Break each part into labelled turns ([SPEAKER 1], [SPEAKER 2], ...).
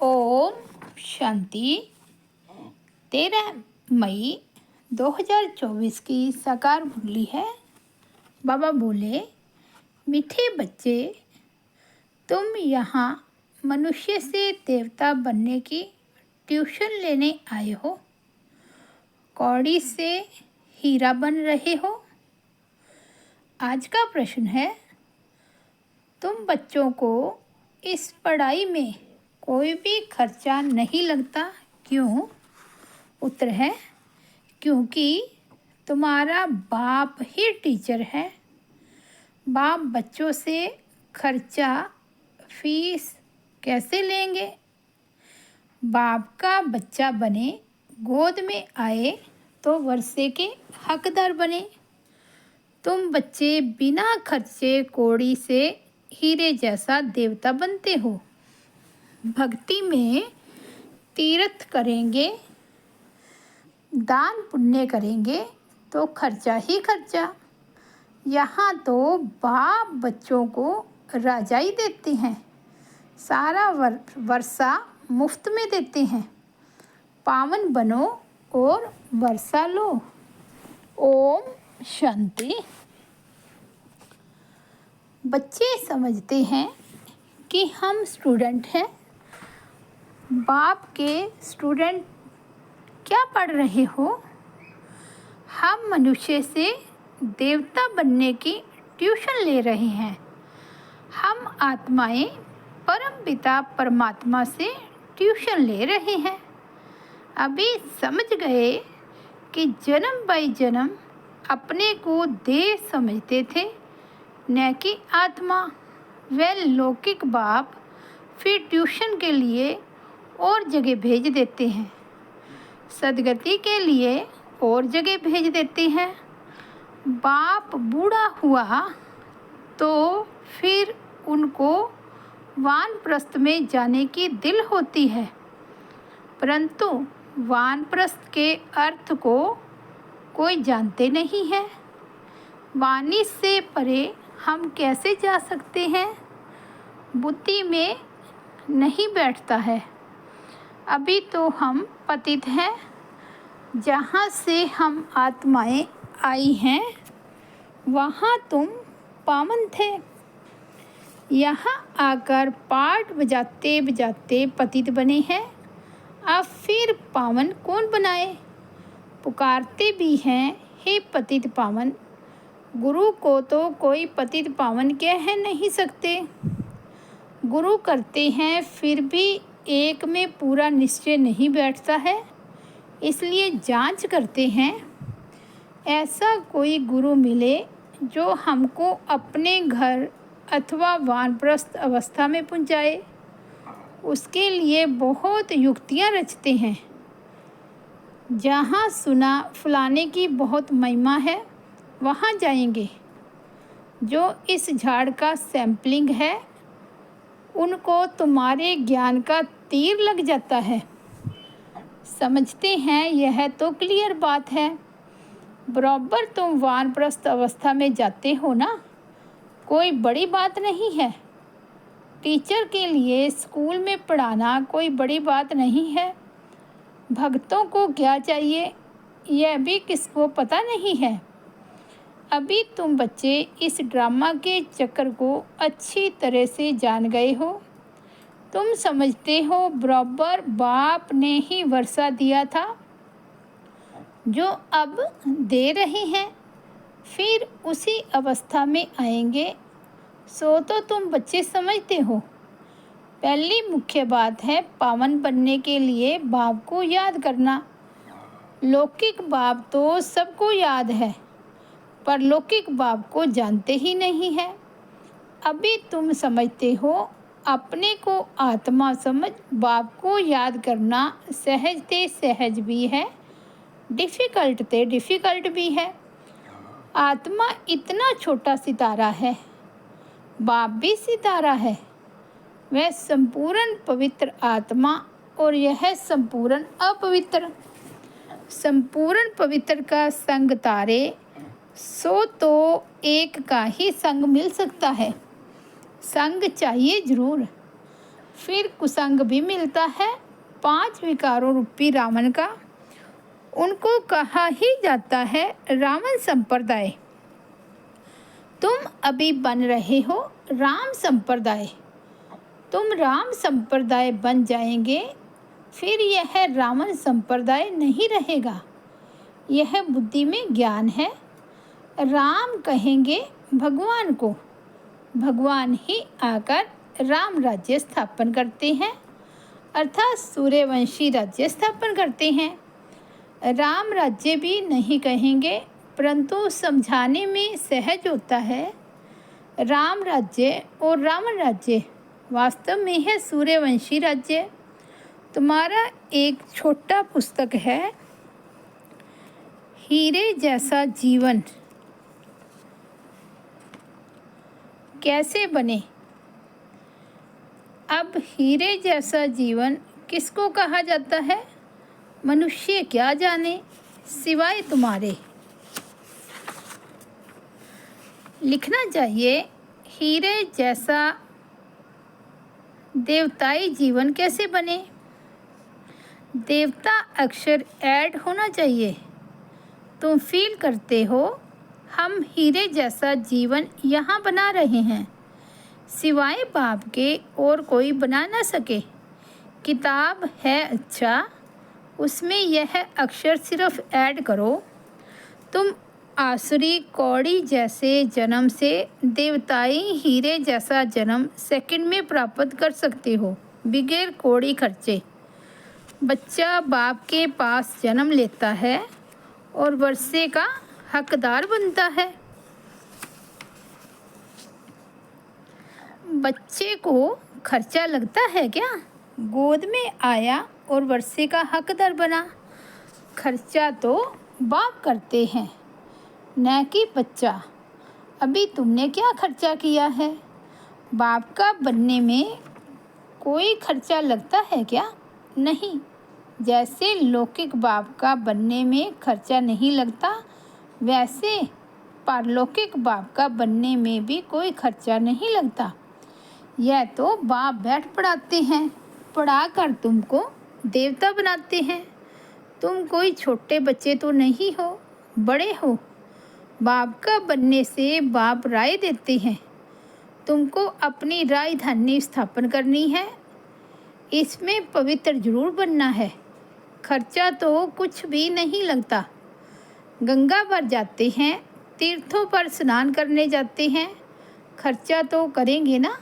[SPEAKER 1] ओम शांति। 13 मई 2024 की साकार मुरली है। बाबा बोले, मीठे बच्चे, तुम यहाँ मनुष्य से देवता बनने की ट्यूशन लेने आए हो। कौड़ी से हीरा बन रहे हो। आज का प्रश्न है, तुम बच्चों को इस पढ़ाई में कोई भी खर्चा नहीं लगता, क्यों? उत्तर है, क्योंकि तुम्हारा बाप ही टीचर है। बाप बच्चों से खर्चा फीस कैसे लेंगे? बाप का बच्चा बने, गोद में आए तो वर्षे के हकदार बने। तुम बच्चे बिना खर्चे कौड़ी से हीरे जैसा देवता बनते हो। भक्ति में तीर्थ करेंगे, दान पुण्य करेंगे तो खर्चा ही खर्चा। यहाँ तो बाप बच्चों को राजाई देते हैं, सारा वर्षा मुफ्त में देते हैं। पावन बनो और वर्षा लो। ओम शांति। बच्चे समझते हैं कि हम स्टूडेंट हैं। बाप के स्टूडेंट क्या पढ़ रहे हो? हम मनुष्य से देवता बनने की ट्यूशन ले रहे हैं। हम आत्माएं परम पिता परमात्मा से ट्यूशन ले रहे हैं। अभी समझ गए कि जन्म बाई जन्म अपने को देह समझते थे, न कि आत्मा। वह लौकिक बाप फिर ट्यूशन के लिए और जगह भेज देते हैं, सदगति के लिए और जगह भेज देते हैं। बाप बूढ़ा हुआ तो फिर उनको वानप्रस्थ में जाने की दिल होती है, परंतु वानप्रस्थ के अर्थ को कोई जानते नहीं है। वाणी से परे हम कैसे जा सकते हैं? बुद्धि में नहीं बैठता है। अभी तो हम पतित हैं। जहाँ से हम आत्माएं आई हैं, वहाँ तुम पावन थे। यहाँ आकर पाठ बजाते बजाते पतित बने हैं। अब फिर पावन कौन बनाए? पुकारते भी हैं, हे पतित पावन। गुरु को तो कोई पतित पावन कह नहीं सकते। गुरु करते हैं, फिर भी एक में पूरा निश्चय नहीं बैठता है, इसलिए जांच करते हैं। ऐसा कोई गुरु मिले जो हमको अपने घर अथवा वानप्रस्थ अवस्था में पहुंचाए। उसके लिए बहुत युक्तियां रचते हैं। जहाँ सुना फलाने की बहुत महिमा है, वहाँ जाएंगे। जो इस झाड़ का सैंपलिंग है, उनको तुम्हारे ज्ञान का तीर लग जाता है। समझते हैं यह तो क्लियर बात है। बराबर तुम वानप्रस्थ अवस्था में जाते हो ना, कोई बड़ी बात नहीं है। टीचर के लिए स्कूल में पढ़ाना कोई बड़ी बात नहीं है। भक्तों को क्या चाहिए, यह भी किसको पता नहीं है। अभी तुम बच्चे इस ड्रामा के चक्कर को अच्छी तरह से जान गए हो। तुम समझते हो बराबर बाप ने ही वर्षा दिया था, जो अब दे रहे हैं, फिर उसी अवस्था में आएंगे। सो तो तुम बच्चे समझते हो। पहली मुख्य बात है पावन बनने के लिए बाप को याद करना। लौकिक बाप तो सबको याद है, पर लौकिक बाप को जानते ही नहीं है। अभी तुम समझते हो, अपने को आत्मा समझ बाप को याद करना सहज ते सहज भी है, डिफ़िकल्ट ते डिफ़िकल्ट भी है। आत्मा इतना छोटा सितारा है, बाप भी सितारा है। वह संपूर्ण पवित्र आत्मा और यह संपूर्ण अपवित्र। संपूर्ण पवित्र का संग तारे, सो तो एक का ही संग मिल सकता है। संग चाहिए जरूर, फिर कुसंग भी मिलता है 5 विकारों रूपी रावण का। उनको कहा ही जाता है रावण संप्रदाय। तुम अभी बन रहे हो राम संप्रदाय। तुम राम संप्रदाय बन जाएंगे, फिर यह रावण संप्रदाय नहीं रहेगा। यह बुद्धि में ज्ञान है। राम कहेंगे भगवान को, भगवान ही आकर राम राज्य स्थापन करते हैं, अर्थात सूर्यवंशी राज्य स्थापन करते हैं। राम राज्य भी नहीं कहेंगे, परंतु समझाने में सहज होता है। राम राज्य और रावण राज्य वास्तव में है सूर्यवंशी राज्य। तुम्हारा एक छोटा पुस्तक है, हीरे जैसा जीवन कैसे बने। अब हीरे जैसा जीवन किसको कहा जाता है, मनुष्य क्या जाने सिवाय तुम्हारे। लिखना चाहिए हीरे जैसा देवताई जीवन कैसे बने। देवता अक्षर ऐड होना चाहिए। तुम फील करते हो हम हीरे जैसा जीवन यहाँ बना रहे हैं, सिवाय बाप के और कोई बना ना सके। किताब है अच्छा, उसमें यह अक्षर सिर्फ ऐड करो। तुम आसुरी कौड़ी जैसे जन्म से देवताई हीरे जैसा जन्म सेकंड में प्राप्त कर सकते हो, बगैर कौड़ी खर्चे। बच्चा बाप के पास जन्म लेता है और वर्षे का हकदार बनता है। बच्चे को खर्चा लगता है क्या, गोद में आया और वर्षे का हकदार बना। खर्चा तो बाप करते हैं, न कि बच्चा। अभी तुमने क्या खर्चा किया है। बाप का बनने में कोई खर्चा लगता है क्या, नहीं। जैसे लौकिक बाप का बनने में खर्चा नहीं लगता, वैसे पारलौकिक बाप का बनने में भी कोई खर्चा नहीं लगता। यह तो बाप बैठ पढ़ाते हैं, पढ़ाकर तुमको देवता बनाते हैं। तुम कोई छोटे बच्चे तो नहीं हो, बड़े हो। बाप का बनने से बाप राय देते हैं। तुमको अपनी राजधानी स्थापन करनी है, इसमें पवित्र जरूर बनना है। खर्चा तो कुछ भी नहीं लगता। गंगा पर जाते हैं, तीर्थों पर स्नान करने जाते हैं, खर्चा तो करेंगे ना।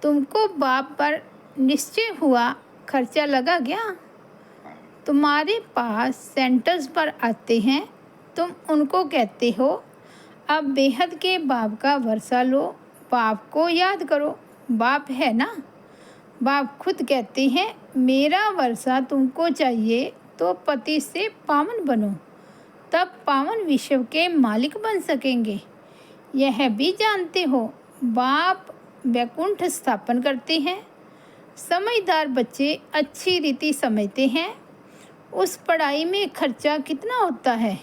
[SPEAKER 1] तुमको बाप पर निश्चय हुआ, खर्चा लगा क्या। तुम्हारे पास सेंटर्स पर आते हैं, तुम उनको कहते हो अब बेहद के बाप का वर्षा लो, बाप को याद करो। बाप है ना। बाप खुद कहते हैं मेरा वर्षा तुमको चाहिए तो पति से पावन बनो, तब पावन विश्व के मालिक बन सकेंगे। यह भी जानते हो बाप वैकुंठ स्थापन करते हैं। समझदार बच्चे अच्छी रीति समझते हैं उस पढ़ाई में खर्चा कितना होता है।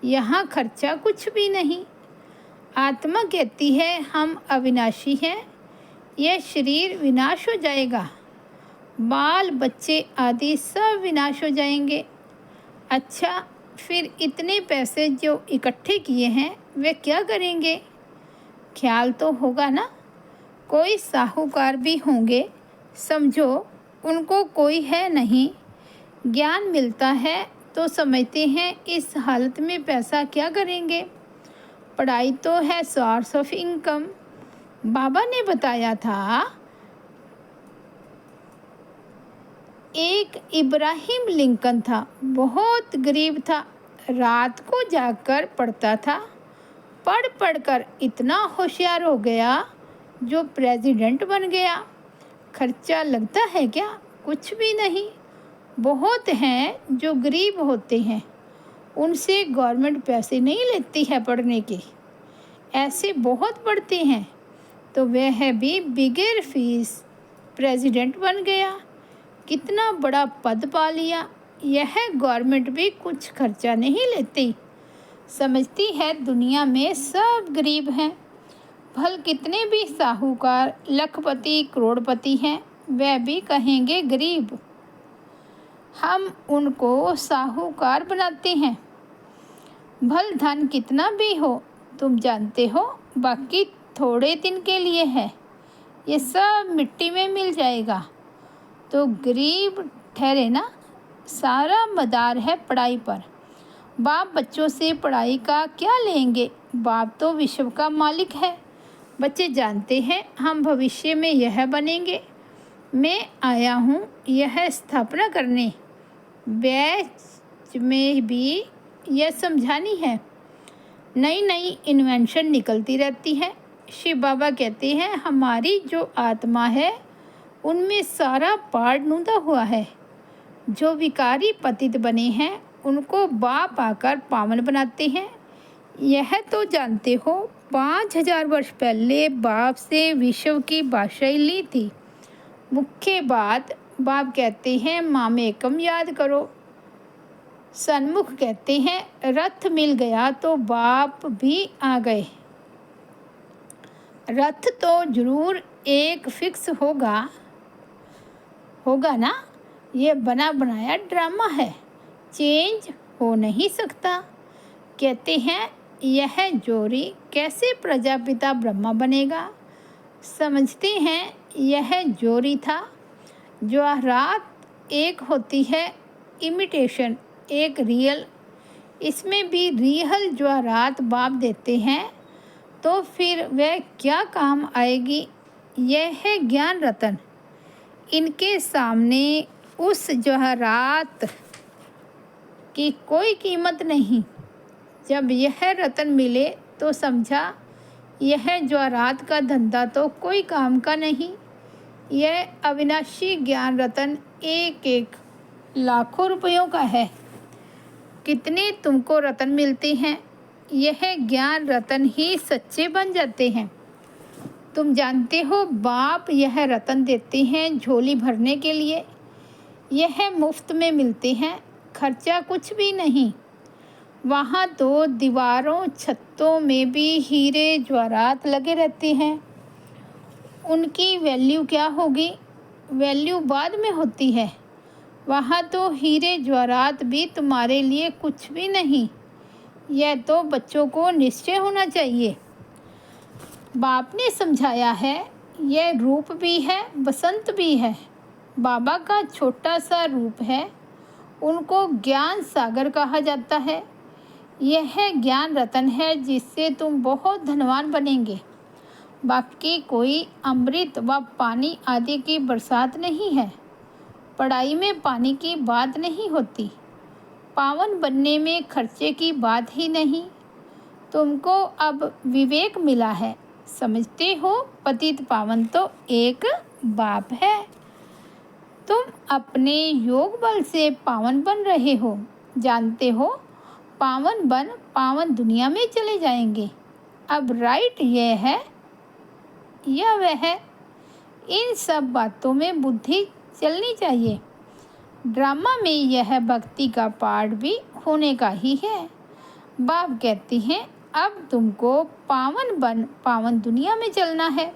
[SPEAKER 1] यहाँ खर्चा कुछ भी नहीं। आत्मा कहती है हम अविनाशी हैं, यह शरीर विनाश हो जाएगा, बाल बच्चे आदि सब विनाश हो जाएंगे। अच्छा, फिर इतने पैसे जो इकट्ठे किए हैं वे क्या करेंगे। ख्याल तो होगा ना। कोई साहूकार भी होंगे, समझो उनको कोई है नहीं। ज्ञान मिलता है तो समझते हैं इस हालत में पैसा क्या करेंगे। पढ़ाई तो है सोर्स ऑफ इनकम। बाबा ने बताया था एक इब्राहिम लिंकन था, बहुत गरीब था, रात को जाकर पढ़ता था। पढ़ पढ़ कर इतना होशियार हो गया जो प्रेसिडेंट बन गया। खर्चा लगता है क्या, कुछ भी नहीं। बहुत हैं जो गरीब होते हैं, उनसे गवर्नमेंट पैसे नहीं लेती है पढ़ने के। ऐसे बहुत पढ़ते हैं तो वह भी बगैर फीस प्रेसिडेंट बन गया, कितना बड़ा पद पा लिया। यह गवर्नमेंट भी कुछ खर्चा नहीं लेती, समझती है दुनिया में सब गरीब हैं। भल कितने भी साहूकार लखपति करोड़पति हैं, वह भी कहेंगे गरीब। हम उनको साहूकार बनाते हैं। भल धन कितना भी हो, तुम जानते हो, बाकी थोड़े दिन के लिए है, ये सब मिट्टी में मिल जाएगा। तो गरीब ठहरे ना। सारा मदार है पढ़ाई पर। बाप बच्चों से पढ़ाई का क्या लेंगे? बाप तो विश्व का मालिक है। बच्चे जानते हैं हम भविष्य में यह बनेंगे। मैं आया हूँ यह स्थापना करने। बैच में भी यह समझानी है। नई नई इन्वेंशन निकलती रहती है। शिव बाबा कहते हैं हमारी जो आत्मा है उनमें सारा पाड़ नूंदा हुआ है। जो विकारी पतित बने हैं उनको बाप आकर पावन बनाते हैं। यह तो जानते हो 5000 वर्ष पहले बाप से विश्व की बादशाही ली थी। मुख्य बात बाप कहते हैं मामेकम याद करो। सन्मुख कहते हैं रथ मिल गया तो बाप भी आ गए। रथ तो जरूर एक फिक्स होगा ना। ये बना बनाया ड्रामा है, चेंज हो नहीं सकता। कहते हैं यह जोरी कैसे प्रजापिता ब्रह्मा बनेगा। समझते हैं यह जोरी था। जो रात एक होती है, इमिटेशन एक रियल। इसमें भी रियल जो रात बाप देते हैं तो फिर वह क्या काम आएगी। यह है ज्ञान रतन। इनके सामने उस जवाहरात की कोई कीमत नहीं। जब यह रतन मिले तो समझा यह जवाहरात का धंधा तो कोई काम का नहीं। यह अविनाशी ज्ञान रतन एक एक लाखों रुपयों का है। कितने तुमको रतन मिलते हैं, यह ज्ञान रतन ही सच्चे बन जाते हैं। तुम जानते हो बाप यह रतन देते हैं झोली भरने के लिए। यह मुफ्त में मिलते हैं, खर्चा कुछ भी नहीं। वहाँ तो दीवारों छतों में भी हीरे जवाहरात लगे रहते हैं। उनकी वैल्यू क्या होगी? वैल्यू बाद में होती है। वहाँ तो हीरे जवाहरात भी तुम्हारे लिए कुछ भी नहीं। यह तो बच्चों को निश्चय होना चाहिए। बाप ने समझाया है यह रूप भी है, बसंत भी है। बाबा का छोटा सा रूप है, उनको ज्ञान सागर कहा जाता है। यह ज्ञान रतन है जिससे तुम बहुत धनवान बनेंगे। बाकी कोई अमृत व पानी आदि की बरसात नहीं है। पढ़ाई में पानी की बात नहीं होती। पावन बनने में खर्चे की बात ही नहीं। तुमको अब विवेक मिला है। समझते हो पतित पावन तो एक बाप है। तुम अपने योग बल से पावन बन रहे हो। जानते हो पावन बन पावन दुनिया में चले जाएंगे। अब राइट यह है या वह है, इन सब बातों में बुद्धि चलनी चाहिए। ड्रामा में यह भक्ति का पार्ट भी होने का ही है। बाप कहते हैं अब तुमको पावन बन पावन दुनिया में चलना है।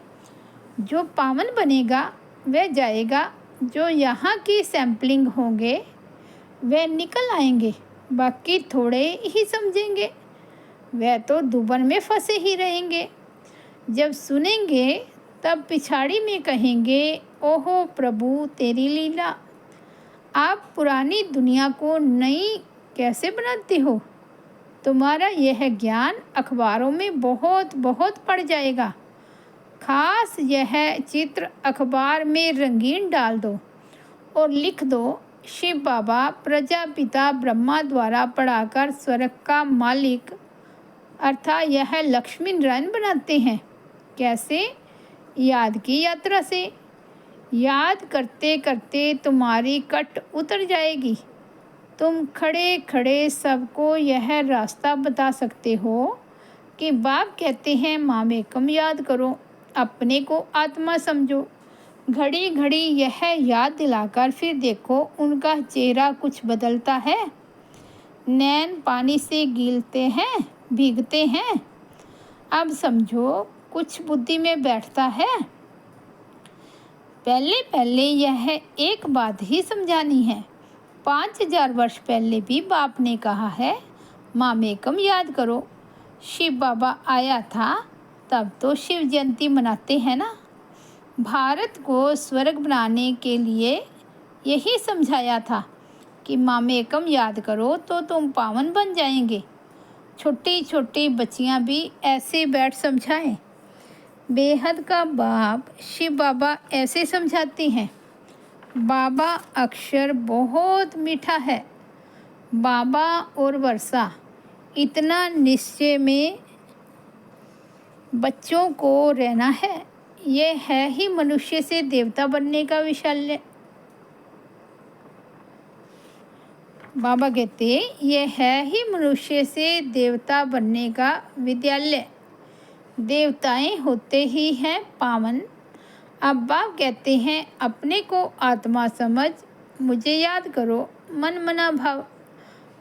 [SPEAKER 1] जो पावन बनेगा वह जाएगा। जो यहाँ की सैम्पलिंग होंगे वह निकल आएंगे। बाकी थोड़े ही समझेंगे, वह तो दुबन में फंसे ही रहेंगे। जब सुनेंगे तब पिछाड़ी में कहेंगे ओहो प्रभु तेरी लीला। आप पुरानी दुनिया को नई कैसे बनाते हो? तुम्हारा यह ज्ञान अखबारों में बहुत बहुत पड़ जाएगा। खास यह चित्र अखबार में रंगीन डाल दो और लिख दो शिव बाबा प्रजापिता ब्रह्मा द्वारा पढ़ाकर स्वर्ग का मालिक अर्थात यह लक्ष्मी नारायण बनाते हैं। कैसे? याद की यात्रा से। याद करते करते तुम्हारी कट उतर जाएगी। तुम खड़े खड़े सबको यह रास्ता बता सकते हो कि बाप कहते हैं मामेकम याद करो, अपने को आत्मा समझो। घड़ी घड़ी यह याद दिलाकर फिर देखो उनका चेहरा कुछ बदलता है। नैन पानी से गीलते हैं, भीगते हैं। अब समझो कुछ बुद्धि में बैठता है। पहले पहले यह एक बात ही समझानी है। 5000 वर्ष पहले भी बाप ने कहा है, मामेकम याद करो। शिव बाबा आया था तब तो शिव जयंती मनाते हैं ना। भारत को स्वर्ग बनाने के लिए यही समझाया था कि मामेकम याद करो तो तुम पावन बन जाएंगे। छोटी छोटी बच्चियां भी ऐसे बैठ समझाएं। बेहद का बाप शिव बाबा ऐसे समझाते हैं। बाबा अक्षर बहुत मीठा है। बाबा और वर्षा इतना निश्चय में बच्चों को रहना है। ये है ही मनुष्य से देवता बनने का विशाल्य। बाबा कहते ये है ही मनुष्य से देवता बनने का विद्यालय। देवताएं होते ही हैं पावन। अब बाप कहते हैं अपने को आत्मा समझ, मुझे याद करो, मन मना भाव।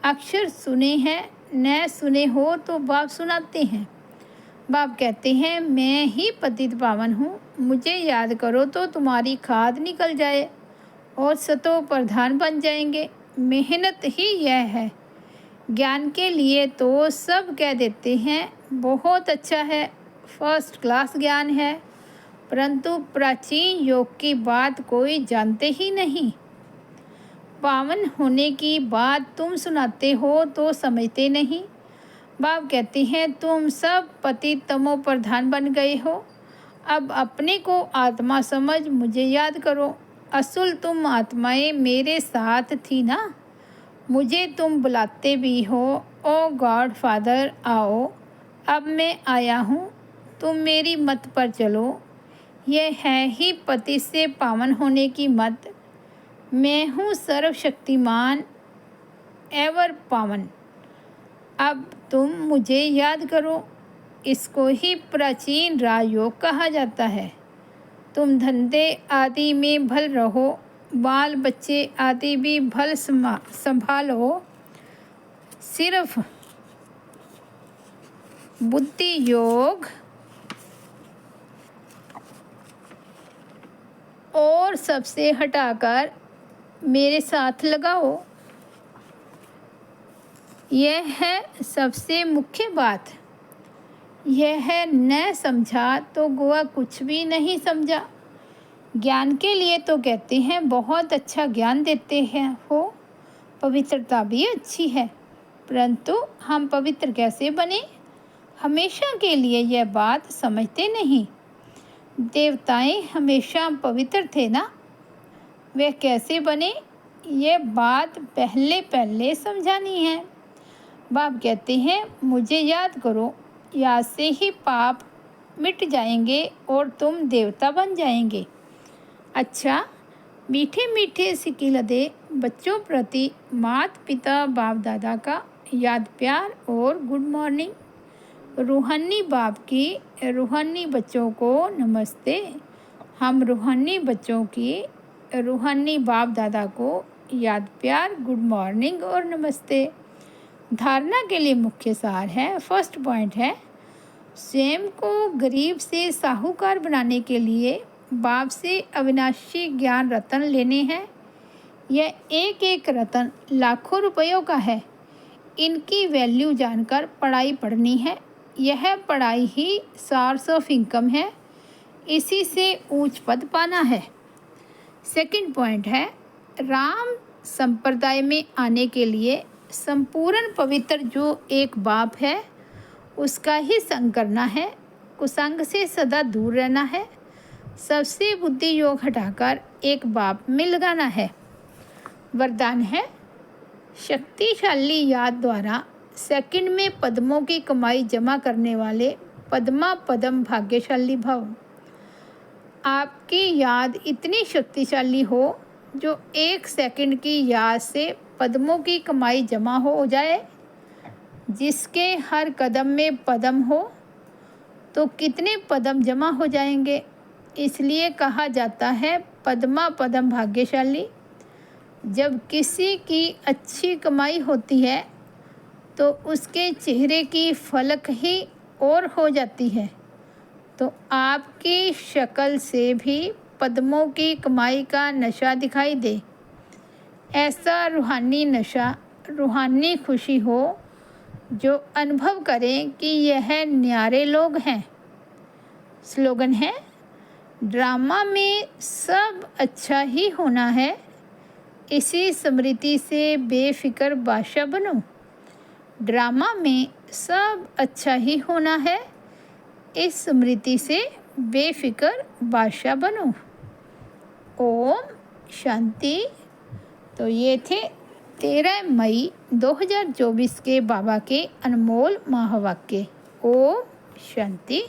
[SPEAKER 1] अक्षर सुने हैं, न सुने हो तो बाप सुनाते हैं। बाप कहते हैं मैं ही पतित पावन हूँ, मुझे याद करो तो तुम्हारी खाद निकल जाए और सतो प्रधान बन जाएंगे। मेहनत ही यह है। ज्ञान के लिए तो सब कह देते हैं बहुत अच्छा है, फर्स्ट क्लास ज्ञान है, परंतु प्राचीन योग की बात कोई जानते ही नहीं। पावन होने की बात तुम सुनाते हो तो समझते नहीं। बाप कहते हैं तुम सब पतित तमो प्रधान बन गए हो। अब अपने को आत्मा समझ, मुझे याद करो। असुल तुम आत्माएं मेरे साथ थी ना। मुझे तुम बुलाते भी हो, ओ गॉड फादर आओ। अब मैं आया हूँ, तुम मेरी मत पर चलो। यह है ही पति से पावन होने की मत। मैं हूँ सर्वशक्तिमान एवर पावन। अब तुम मुझे याद करो। इसको ही प्राचीन राजयोग कहा जाता है। तुम धंधे आदि में भल रहो, बाल बच्चे आदि भी भल संभालो। सिर्फ बुद्धि योग और सबसे हटाकर मेरे साथ लगाओ। यह है सबसे मुख्य बात। यह है न समझा तो गोवा कुछ भी नहीं समझा। ज्ञान के लिए तो कहते हैं बहुत अच्छा ज्ञान देते हैं हो, पवित्रता भी अच्छी है, परंतु हम पवित्र कैसे बने, हमेशा के लिए यह बात समझते नहीं। देवताएं हमेशा पवित्र थे ना, वे कैसे बने, ये बात पहले पहले समझानी है। बाप कहते हैं मुझे याद करो, याद से ही पाप मिट जाएंगे और तुम देवता बन जाएंगे। अच्छा, मीठे मीठे सिकिलदे बच्चों प्रति माता पिता बाप दादा का याद प्यार और गुड मॉर्निंग। रूहानी बाप की रूहानी बच्चों को नमस्ते। हम रूहानी बच्चों की रूहानी बाप दादा को याद प्यार, गुड मॉर्निंग और नमस्ते। धारणा के लिए मुख्य सार है, फर्स्ट पॉइंट है, स्वयं को गरीब से साहूकार बनाने के लिए बाप से अविनाशी ज्ञान रत्न लेने हैं। यह एक एक रत्न लाखों रुपयों का है। इनकी वैल्यू जानकर पढ़ाई पढ़नी है। यह पढ़ाई ही सोर्स ऑफ इनकम है। इसी से ऊंच पद पाना है। सेकंड पॉइंट है, राम संप्रदाय में आने के लिए संपूर्ण पवित्र जो एक बाप है उसका ही संग करना है। कुसंग से सदा दूर रहना है। सबसे बुद्धि योग हटाकर एक बाप में लगाना है। वरदान है, शक्तिशाली याद द्वारा सेकंड में पद्मों की कमाई जमा करने वाले पद्मा पदम भाग्यशाली भव। आपकी याद इतनी शक्तिशाली हो जो 1 सेकंड की याद से पद्मों की कमाई जमा हो जाए। जिसके हर कदम में पदम हो तो कितने पदम जमा हो जाएंगे। इसलिए कहा जाता है पद्मा पदम भाग्यशाली। जब किसी की अच्छी कमाई होती है तो उसके चेहरे की फलक ही और हो जाती है। तो आपकी शक्ल से भी पद्मों की कमाई का नशा दिखाई दे। ऐसा रूहानी नशा, रूहानी खुशी हो जो अनुभव करें कि यह न्यारे लोग हैं। स्लोगन है, ड्रामा में सब अच्छा ही होना है, इसी स्मृति से बेफिक्र बादशाह बनो। ड्रामा में सब अच्छा ही होना है, इस स्मृति से बेफिक्र बादशाह बनो। ओम शांति। तो ये थे 13 मई 2024 के बाबा के अनमोल महावाक्य। ओम शांति।